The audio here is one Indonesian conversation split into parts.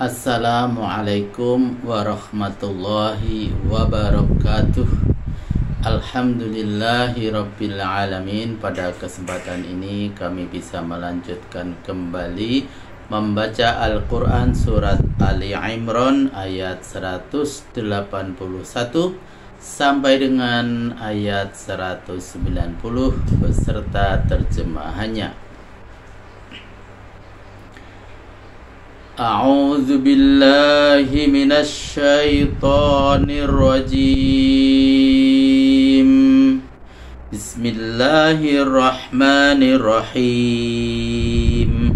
Assalamualaikum warahmatullahi wabarakatuh. Alhamdulillahirabbil alamin. Pada kesempatan ini kami bisa melanjutkan kembali membaca Al-Quran surat Ali Imran ayat 181 sampai dengan ayat 190 beserta terjemahannya. A'udzu billahi minasy syaithanir rajim. Bismillahirrahmanirrahim.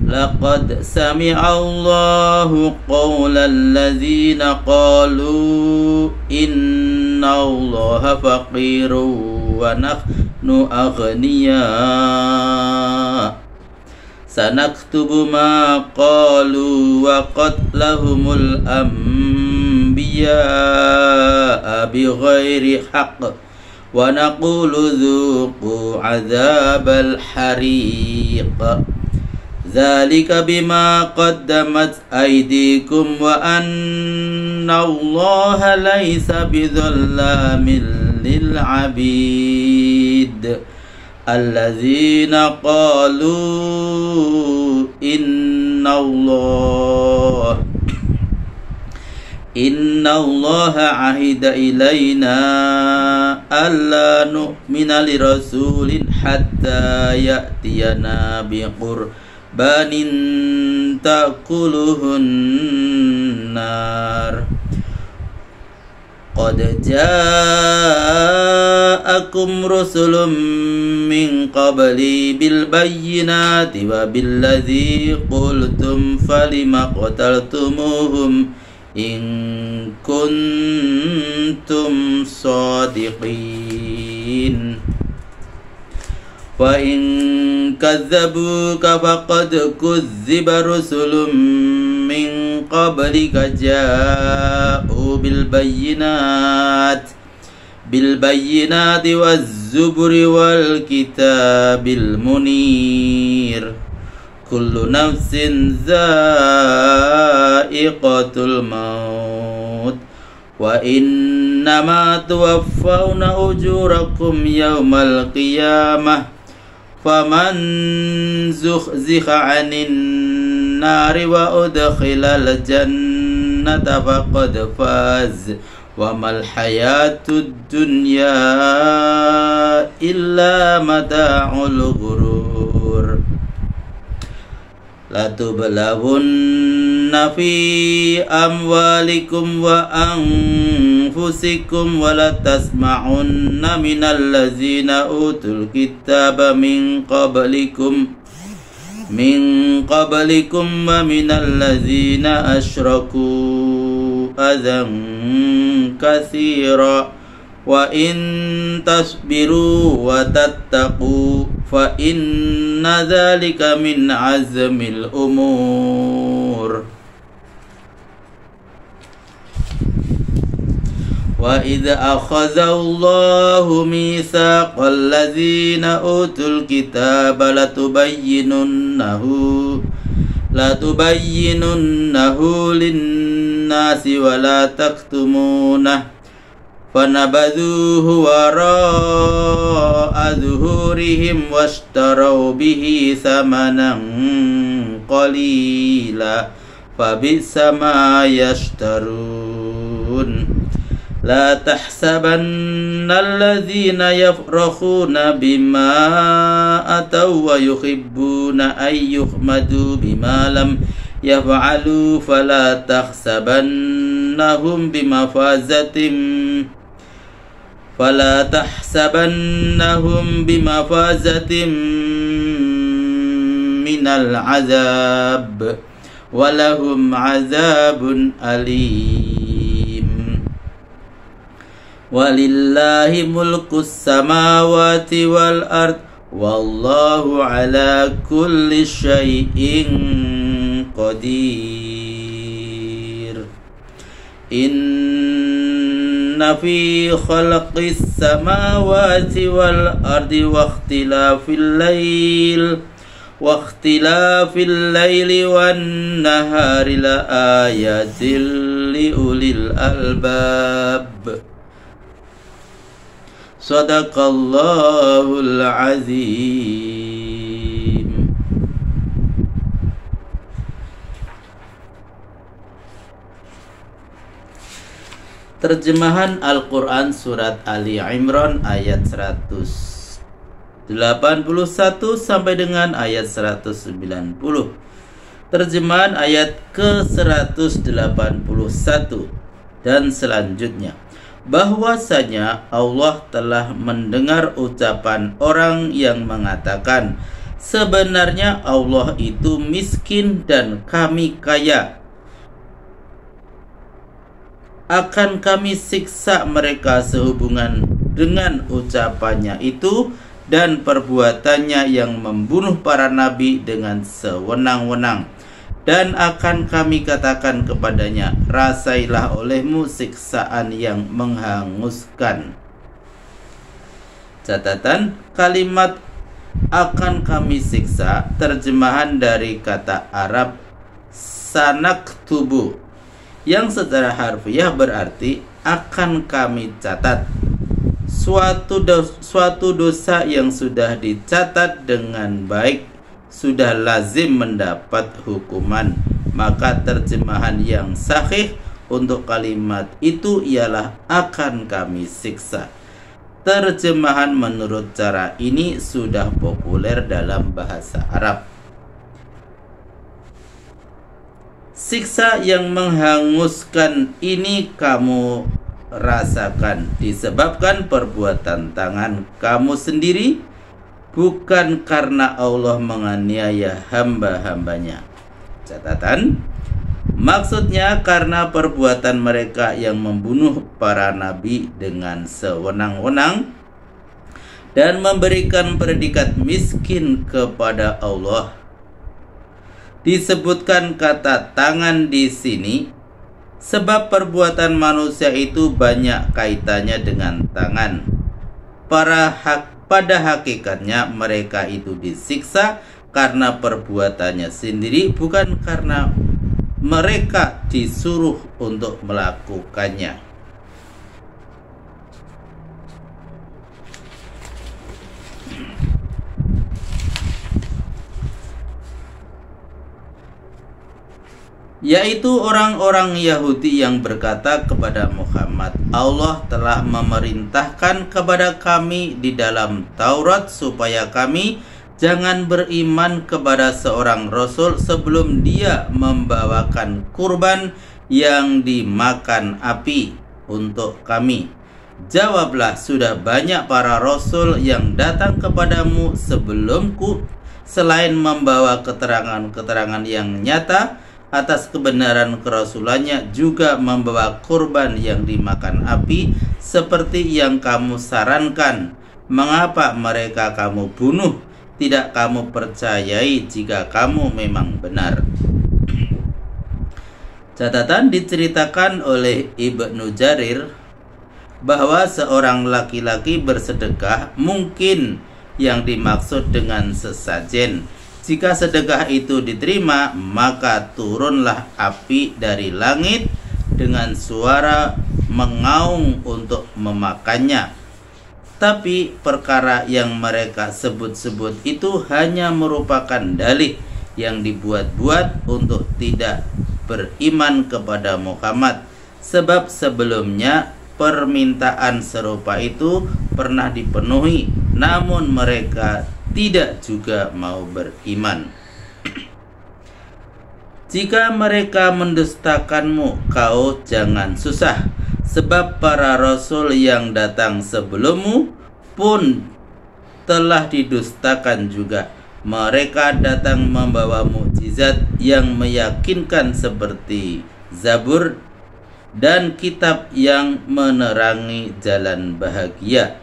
Laqad sami'allahu qaulal ladzina qalu innallaha faqirun wa nahnu aghniya. Sanaktubu ma qalu wa qatlahumul anbiya'a bighairi haqq wa naqulu dzuqu adzabal hariq. Dzalika bima qaddamat aydikum wa annallaha laisa bidzallamin lil 'abid. Alladzina qalu innallaha ahida ilaina alla nu'mina lirasulin hatta ya'tiyana biqurbanin ta'kuluhun nar. Qad ja'akum rusulun min qabli bil bayyinati wa billadzi qultum falima qataltumuhum in kuntum shadiqin. Wa in kadzabuka faqad kuzziba rusulun min qablika ja'u bil bayyinati waz zuburi wal kitabil munir. Kullu nafsin za'iqatul maut wa innama tuwaffawna ujurakum yawmal qiyamah faman zuhziha 'anil nari wa udkhilal jannata faqad faz wa mal hayatud dunya illa mata'ul ghurur. La tublawunna fi amwalikum wa anfusikum wa la tasma'unna minal ladzina utul kitaba min qablikum wa minal ladzina asyraku adzan katsira wa in tasbiru wa tattaqu fa inna dzalika min azmil umur. Wa idza akhadha Allahu mitsaqal ladzina utul kitaba latubayyinunnahu lin-nasi wa la taktumunah fanabadhuhu wara'a zuhurihim washtaraw bihi thamanan qalila fabisa ma yashtarun. La tahsabanna alladhina yafrakhuna bima ataw wa yuhibbuna ay yuhmadu bima lam yaf'alu fala tahsabannahum bimafazatin minal azab walahum azabun alim. Walillahi mulkus samawati wal ard wallahu ala kulli syai'in qadir. Inna fi khalqis samawati wal ardi wa ikhtilafil lail wa ikhtilafil laili wan nahari la ayatil li ulil albab. Sadaqallahul azim. Terjemahan Al-Quran Surat Ali Imran ayat 181 sampai dengan ayat 190. Terjemahan ayat ke-181 dan selanjutnya. Bahwasanya Allah telah mendengar ucapan orang yang mengatakan, sebenarnya Allah itu miskin dan kami kaya. Akan kami siksa mereka sehubungan dengan ucapannya itu dan perbuatannya yang membunuh para nabi dengan sewenang-wenang. Dan akan kami katakan kepadanya, rasailah olehmu siksaan yang menghanguskan. Catatan, kalimat akan kami siksa terjemahan dari kata Arab sanaktubu, yang secara harfiah berarti akan kami catat. Suatu dosa yang sudah dicatat dengan baik sudah lazim mendapat hukuman. Maka terjemahan yang sahih untuk kalimat itu ialah akan kami siksa. Terjemahan menurut cara ini sudah populer dalam bahasa Arab. Siksa yang menghanguskan ini kamu rasakan disebabkan perbuatan tangan kamu sendiri, bukan karena Allah menganiaya hamba-hambanya. Catatan, maksudnya karena perbuatan mereka yang membunuh para nabi dengan sewenang-wenang dan memberikan predikat miskin kepada Allah. Disebutkan kata tangan di sini sebab perbuatan manusia itu banyak kaitannya dengan tangan. Pada hakikatnya mereka itu disiksa karena perbuatannya sendiri, bukan karena mereka disuruh untuk melakukannya. Yaitu orang-orang Yahudi yang berkata kepada Muhammad, Allah telah memerintahkan kepada kami di dalam Taurat supaya kami jangan beriman kepada seorang Rasul sebelum dia membawakan kurban yang dimakan api untuk kami. Jawablah, sudah banyak para Rasul yang datang kepadamu sebelumku, selain membawa keterangan-keterangan yang nyata atas kebenaran kerasulannya, juga membawa kurban yang dimakan api seperti yang kamu sarankan. Mengapa mereka kamu bunuh? Tidak kamu percayai jika kamu memang benar. Catatan, diceritakan oleh Ibnu Jarir bahwa seorang laki-laki bersedekah, mungkin yang dimaksud dengan sesajen. Jika sedekah itu diterima, maka turunlah api dari langit dengan suara mengaung untuk memakannya. Tapi perkara yang mereka sebut-sebut itu hanya merupakan dalih yang dibuat-buat untuk tidak beriman kepada Muhammad. Sebab sebelumnya permintaan serupa itu pernah dipenuhi, namun mereka tidak juga mau beriman. Jika mereka mendustakanmu, kau jangan susah, sebab para rasul yang datang sebelummu pun telah didustakan juga. Mereka datang membawa mukjizat yang meyakinkan seperti Zabur dan kitab yang menerangi jalan bahagia.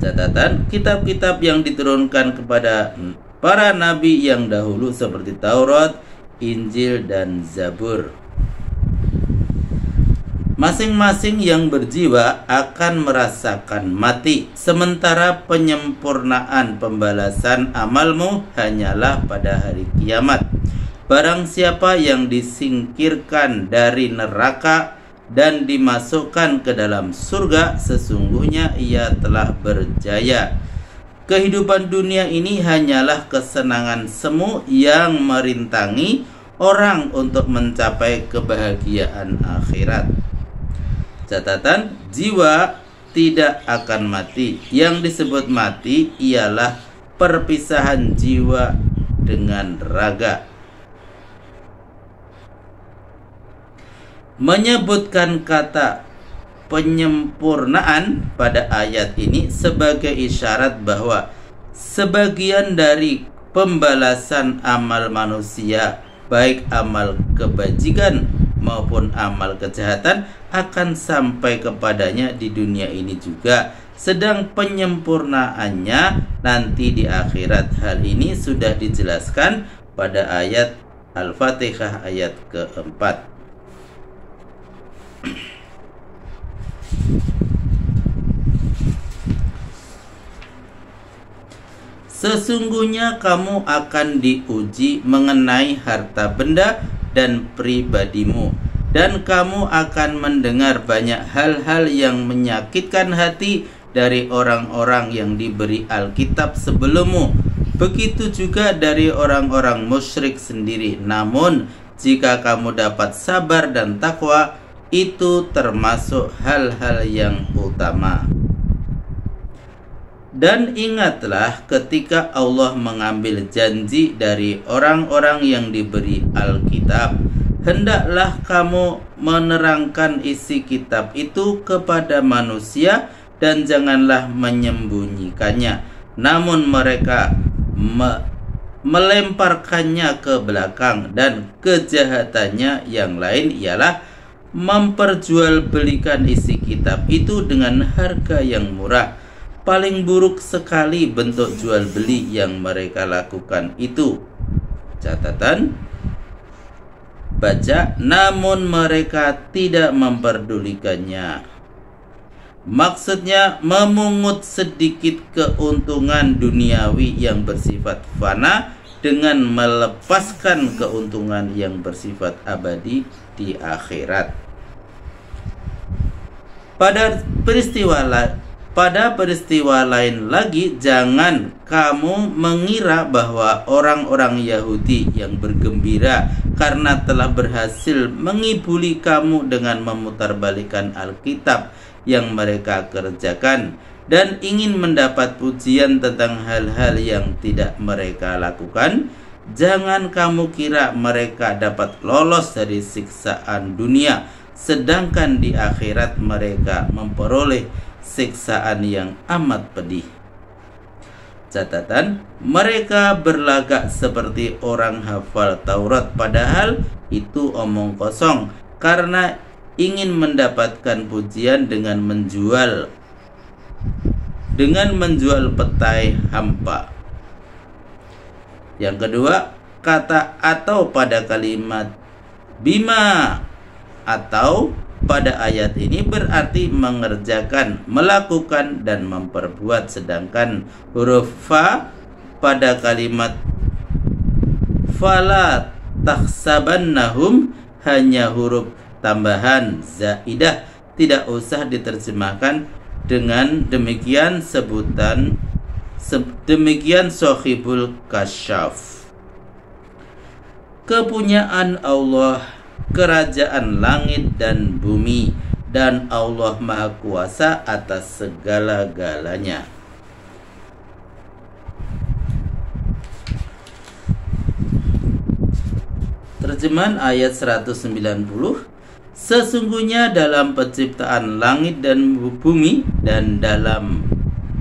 Catatan, kitab-kitab yang diturunkan kepada para nabi yang dahulu seperti Taurat, Injil, dan Zabur. Masing-masing yang berjiwa akan merasakan mati, sementara penyempurnaan pembalasan amalmu hanyalah pada hari kiamat. Barang siapa yang disingkirkan dari neraka dan dimasukkan ke dalam surga, sesungguhnya ia telah berjaya. Kehidupan dunia ini hanyalah kesenangan semu yang merintangi orang untuk mencapai kebahagiaan akhirat. Catatan, jiwa tidak akan mati. Yang disebut mati ialah perpisahan jiwa dengan raga. Menyebutkan kata penyempurnaan pada ayat ini sebagai isyarat bahwa sebagian dari pembalasan amal manusia, baik amal kebajikan maupun amal kejahatan, akan sampai kepadanya di dunia ini juga, sedang penyempurnaannya nanti di akhirat. Hal ini sudah dijelaskan pada ayat Al-Fatihah ayat keempat. Sesungguhnya kamu akan diuji mengenai harta benda dan pribadimu, dan kamu akan mendengar banyak hal-hal yang menyakitkan hati dari orang-orang yang diberi Alkitab sebelummu, begitu juga dari orang-orang musyrik sendiri. Namun jika kamu dapat sabar dan takwa, itu termasuk hal-hal yang utama. Dan ingatlah ketika Allah mengambil janji dari orang-orang yang diberi Alkitab, hendaklah kamu menerangkan isi kitab itu kepada manusia dan janganlah menyembunyikannya. Namun mereka melemparkannya ke belakang, dan kejahatannya yang lain ialah memperjualbelikan isi kitab itu dengan harga yang murah. Paling buruk sekali bentuk jual beli yang mereka lakukan itu. Catatan, baca, namun mereka tidak memperdulikannya. Maksudnya memungut sedikit keuntungan duniawi yang bersifat fana dengan melepaskan keuntungan yang bersifat abadi di akhirat. Pada peristiwa lain lagi, jangan kamu mengira bahwa orang-orang Yahudi yang bergembira karena telah berhasil mengibuli kamu dengan memutarbalikkan Alkitab yang mereka kerjakan dan ingin mendapat pujian tentang hal-hal yang tidak mereka lakukan. Jangan kamu kira mereka dapat lolos dari siksaan dunia, sedangkan di akhirat mereka memperoleh siksaan yang amat pedih. Catatan, mereka berlagak seperti orang hafal Taurat, padahal itu omong kosong karena ingin mendapatkan pujian dengan menjual petai hampa. Yang kedua, kata atau pada kalimat bima atau pada ayat ini berarti mengerjakan, melakukan, dan memperbuat, sedangkan huruf fa pada kalimat fala tahsabannahum hanya huruf tambahan zaidah, tidak usah diterjemahkan dengan demikian demikian Sohibul Kasyaf. Kepunyaan Allah, kerajaan langit dan bumi, dan Allah Maha Kuasa atas segala-galanya. Terjemahan ayat 190. Sesungguhnya dalam penciptaan langit dan bumi dan dalam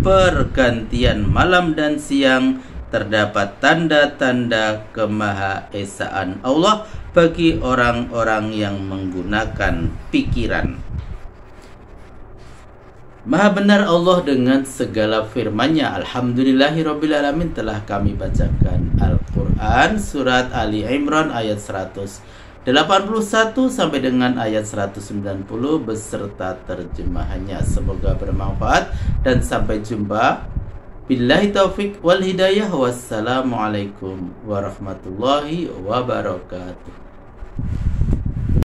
pergantian malam dan siang terdapat tanda-tanda kemahaesaan Allah bagi orang-orang yang menggunakan pikiran. Maha benar Allah dengan segala firman-Nya. Alhamdulillahirrabbilalamin. Telah kami bacakan Al-Quran surat Ali Imran ayat 100 81 sampai dengan ayat 190 beserta terjemahannya. Semoga bermanfaat dan sampai jumpa. Billahi taufik wal hidayah. Wassalamualaikum warahmatullahi wabarakatuh.